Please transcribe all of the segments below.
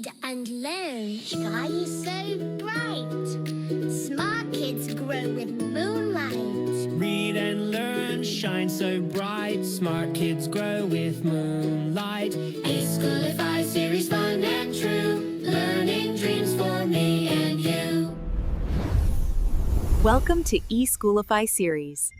read and learn. Sky is so bright. Smart kids grow with moonlight. Read and learn, shine so bright. Smart kids grow with moonlight. eSchoolify series, fun and true. Learning dreams for me and you. Welcome to eSchoolify series.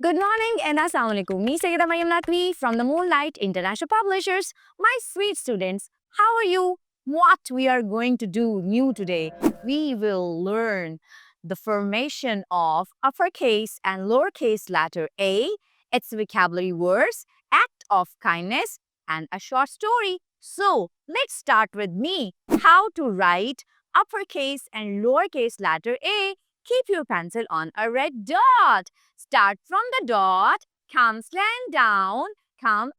Good morning and Assalamualaikum. Me Sayyida Maryam Natwi from the Moonlight International Publishers. My sweet students, how are you? What we are going to do new today? We will learn the formation of uppercase and lowercase letter A, its vocabulary words, act of kindness, and a short story. So, let's start with me. How to write uppercase and lowercase letter A. Keep your pencil on a red dot. Start from the dot, come slant down, come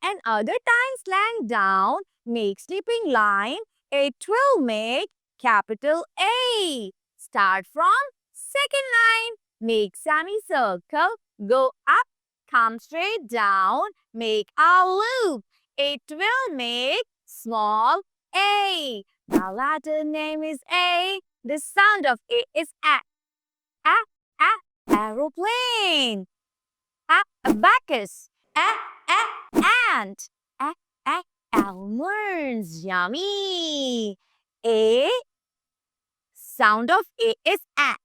and other time slant down, make sleeping line. It will make capital A. Start from second line, make semicircle, go up, come straight down, make a loop. It will make small A. The letter name is A. The sound of A is A. A, aeroplane. Abacus. Ant. Almonds. Yummy. A. Sound of A is A.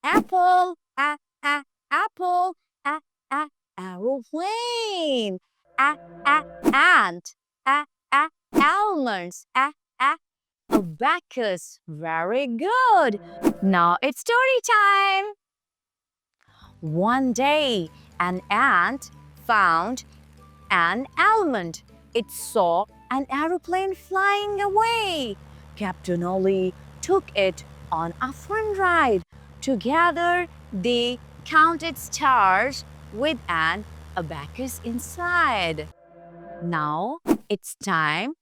Apple. Apple. Aeroplane. Ant. Almonds. Abacus. Very good. Now it's story time. One day, an ant found an almond. It saw an aeroplane flying away. Captain Ollie took it on a fun ride. Together, they counted stars with an abacus inside. Now it's time.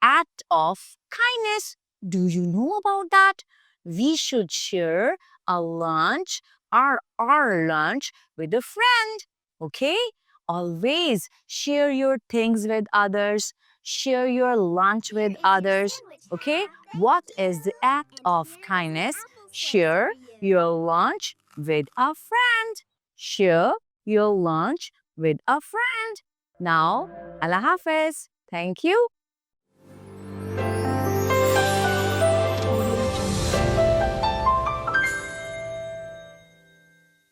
Act of kindness. Do you know about that? We should share a lunch or our lunch with a friend. Okay? Always share your things with others. Share your lunch with others. Okay? What is the act of kindness? Share your lunch with a friend. Share your lunch with a friend. Now, Allah Hafiz. Thank you.